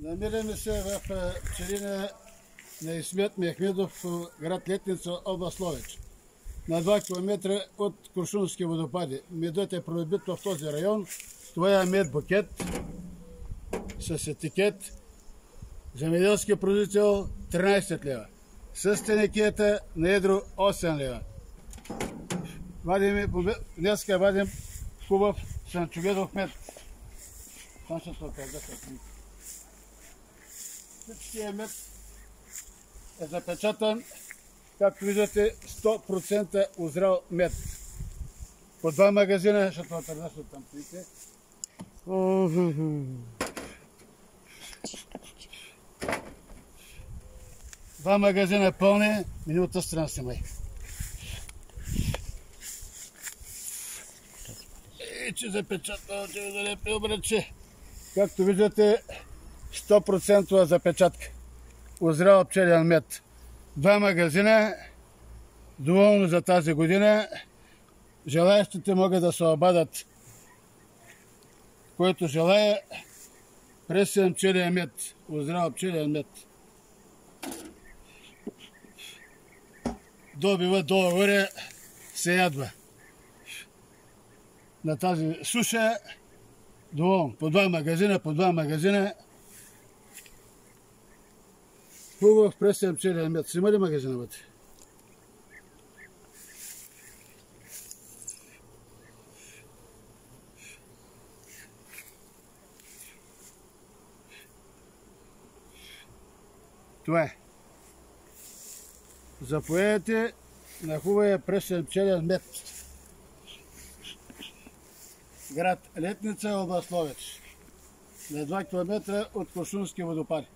Намираме се в пчелина на Исмет Мехмедов, град Летница, област Ловеч. На 2 км от Куршумски водопади. Медът е пробит в този район. Това е мед букет с етикет. Земеделски производител 13 лева. С тенекета на едро 8 лева. Днеска вадим хубав санчугедов мед. Всичкият мед е запечатан, както виждате, 100% озрял мед. По 2 магазина, ще това търнасят там пиете. Два магазина пълни, минута страна снимай. И че запечатва, че да не преобръчи. Както виждате, 100% запечатка. Озрял пчелен мед. 2 магазина, доволно за тази година. Желаящите могат да се обадят. Който желая, пресен пчелен мед. Озрял пчелен мед. Добива долу-горе се ядва. На тази суша, доволно. По 2 магазина. Хубав пресен пчелен мед. Има ли магазина вътре? Това е. Заповядайте на хубавия пресен пчелен мед. Град Летница, област Ловеч. На 2 км от Куршумски водопади.